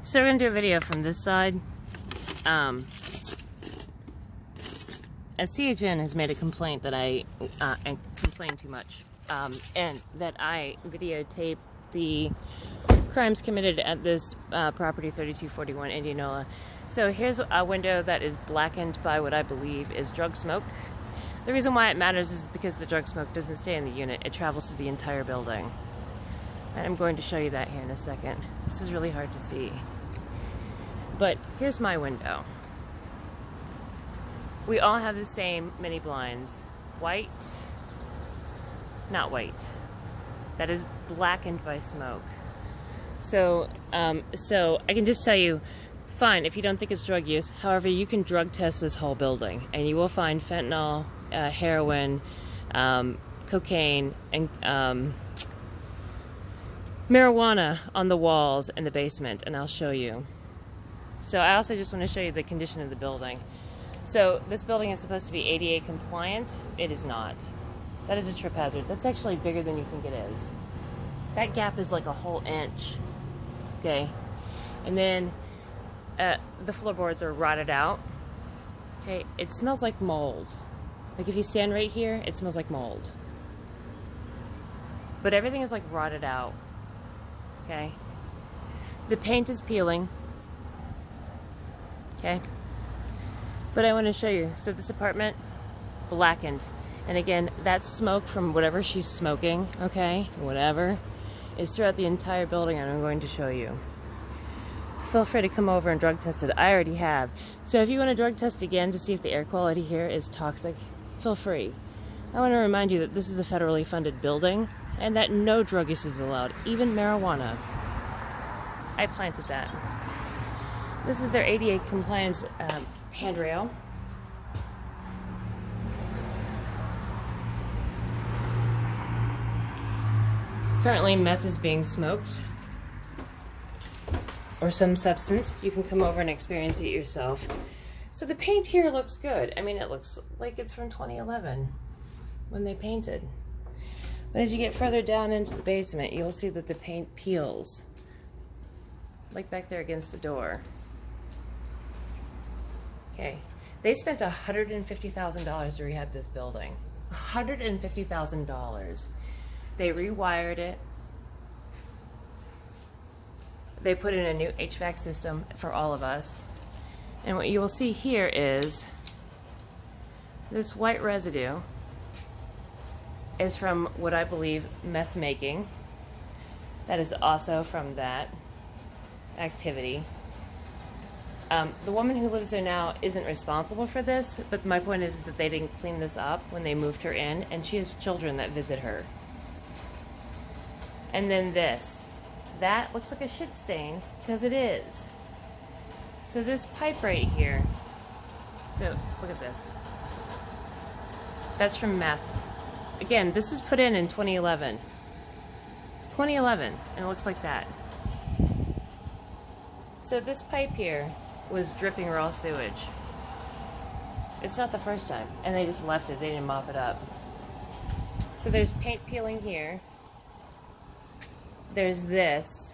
So we're gonna do a video from this side. CHN has made a complaint that I complain too much, and that I videotape the crimes committed at this property, 3241 Indianola. So here's a window that is blackened by what I believe is drug smoke. The reason why it matters is because the drug smoke doesn't stay in the unit, it travels to the entire building. And I'm going to show you that here in a second. This is really hard to see. But here's my window. We all have the same mini blinds. White, not white. That is blackened by smoke. So I can just tell you, fine, if you don't think it's drug use. However, you can drug test this whole building, and you will find fentanyl, heroin, cocaine, and marijuana on the walls in the basement, and I'll show you. So I also just want to show you the condition of the building. So this building is supposed to be ADA compliant. It is not. That is a trip hazard. That's actually bigger than you think it is. That gap is like a whole inch. Okay. And then the floorboards are rotted out. Okay. It smells like mold. Like if you stand right here, it smells like mold. But everything is like rotted out. Okay. The paint is peeling. Okay. But I want to show you. So this apartment, blackened. And again, that smoke from whatever she's smoking, okay, whatever, is throughout the entire building, and I'm going to show you. Feel free to come over and drug test it. I already have. So if you want to drug test again to see if the air quality here is toxic, feel free. I want to remind you that this is a federally funded building and that no drug use is allowed, even marijuana. I planted that. This is their ADA compliance handrail. Currently, meth is being smoked, or some substance. You can come over and experience it yourself. So the paint here looks good. I mean, it looks like it's from 2011 when they painted. But as you get further down into the basement, you'll see that the paint peels, like back there against the door. Okay, they spent $150,000 to rehab this building. $150,000. They rewired it. They put in a new HVAC system for all of us. And what you will see here is this white residue is from what I believe meth making. That is also from that activity. The woman who lives there now isn't responsible for this, but my point is that they didn't clean this up when they moved her in, and she has children that visit her. And then this. That looks like a shit stain, because it is. So this pipe right here, so look at this. That's from meth. Again, this is put in 2011. 2011, and it looks like that. So this pipe here was dripping raw sewage. It's not the first time, and they just left it. They didn't mop it up. So there's paint peeling here. There's this.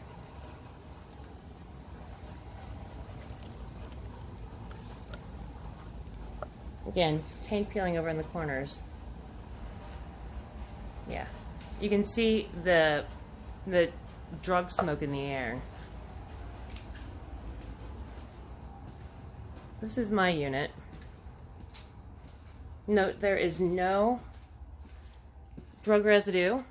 Again, paint peeling over in the corners. Yeah. You can see the drug smoke in the air. This is my unit. Note there is no drug residue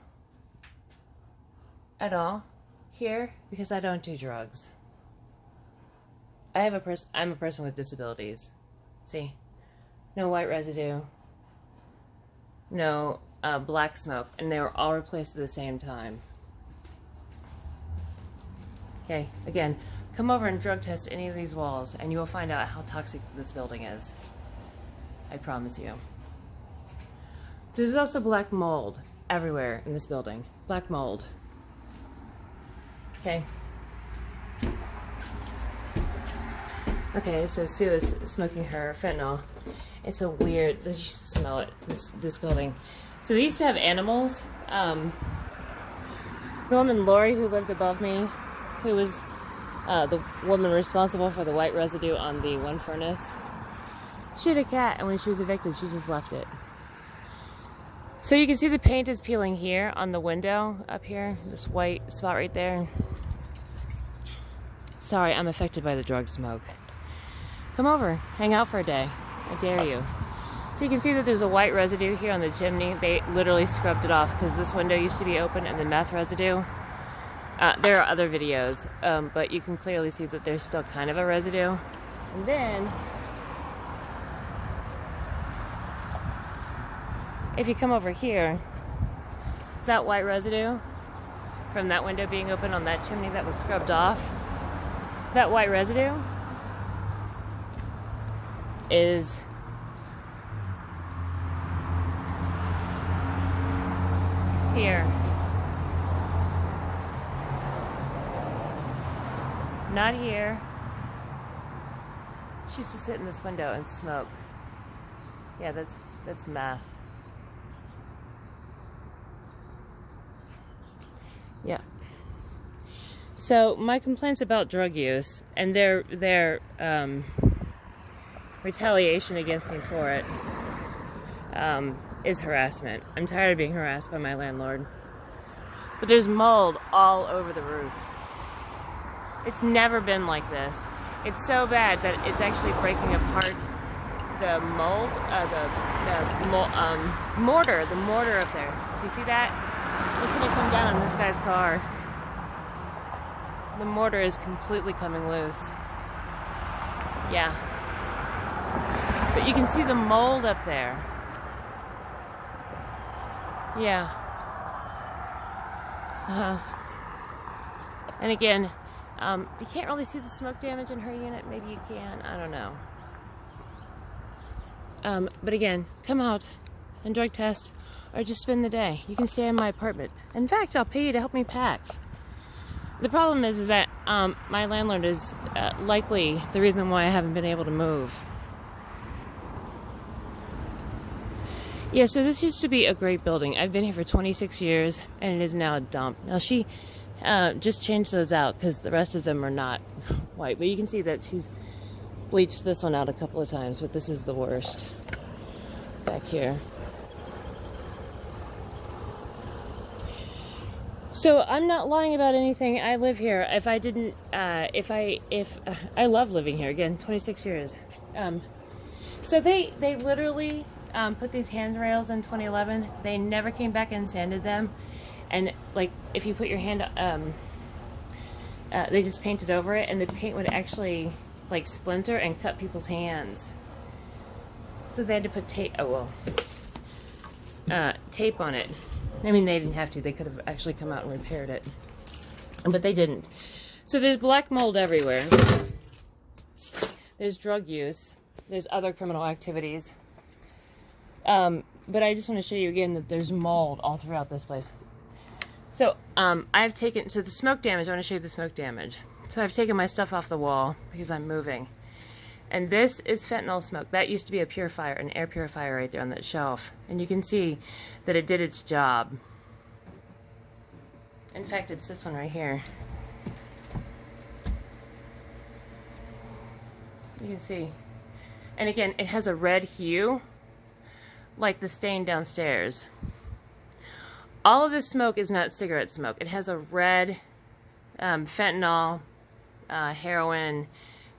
at all here because I don't do drugs. I'm a person with disabilities. See? No white residue. No black smoke. And they were all replaced at the same time. Okay, again, come over and drug test any of these walls and you will find out how toxic this building is. I promise you. There's also black mold everywhere in this building. Black mold. Okay. Okay, so Sue is smoking her fentanyl. It's a weird, you should smell it, this building. So they used to have animals. The woman Lori who lived above me, who was the woman responsible for the white residue on the one furnace, she had a cat, and when she was evicted, she just left it. So you can see the paint is peeling here on the window up here, this white spot right there. Sorry, I'm affected by the drug smoke. Come over, hang out for a day. I dare you. So you can see that there's a white residue here on the chimney. They literally scrubbed it off because this window used to be open, and the meth residue. There are other videos, but you can clearly see that there's still kind of a residue. And then, if you come over here, that white residue from that window being open on that chimney that was scrubbed off, that white residue is here. Not here. She used to sit in this window and smoke. Yeah, that's meth. Yeah. So my complaints about drug use and their retaliation against me for it is harassment. I'm tired of being harassed by my landlord. But there's mold all over the roof. It's never been like this. It's so bad that it's actually breaking apart the mold, the mortar up there. Do you see that? It's gonna come down on this guy's car. The mortar is completely coming loose. Yeah. But you can see the mold up there. Yeah. And again, you can't really see the smoke damage in her unit. Maybe you can. I don't know. But again, come out and drug test or just spend the day. You can stay in my apartment. In fact, I'll pay you to help me pack. The problem is that my landlord is likely the reason why I haven't been able to move. Yeah, so this used to be a great building. I've been here for 26 years, and it is now a dump. Now, she just changed those out because the rest of them are not white. But you can see that she's bleached this one out a couple of times, but this is the worst back here. So I'm not lying about anything. I live here. If I didn't, I love living here. Again, 26 years. So they literally put these handrails in 2011. They never came back and sanded them. And like, if you put your hand, they just painted over it, and the paint would actually like splinter and cut people's hands. So they had to put tape. Tape on it. I mean, they didn't have to. They could have actually come out and repaired it, but they didn't. So there's black mold everywhere. There's drug use. There's other criminal activities. But I just want to show you again that there's mold all throughout this place. So I've taken, so the smoke damage, I want to show you the smoke damage. So I've taken my stuff off the wall because I'm moving. And this is fentanyl smoke. That used to be a purifier, an air purifier right there on that shelf. And you can see that it did its job. In fact, it's this one right here. You can see. And again, it has a red hue, like the stain downstairs. All of this smoke is not cigarette smoke. It has a red fentanyl, heroin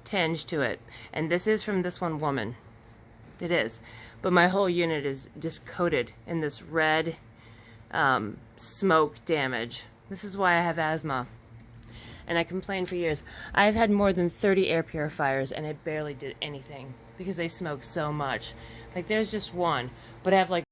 tinge to it. And this is from this one woman. It is. But my whole unit is just coated in this red smoke damage. This is why I have asthma. And I complained for years. I've had more than 30 air purifiers and it barely did anything because they smoke so much. Like, there's just one, but I have like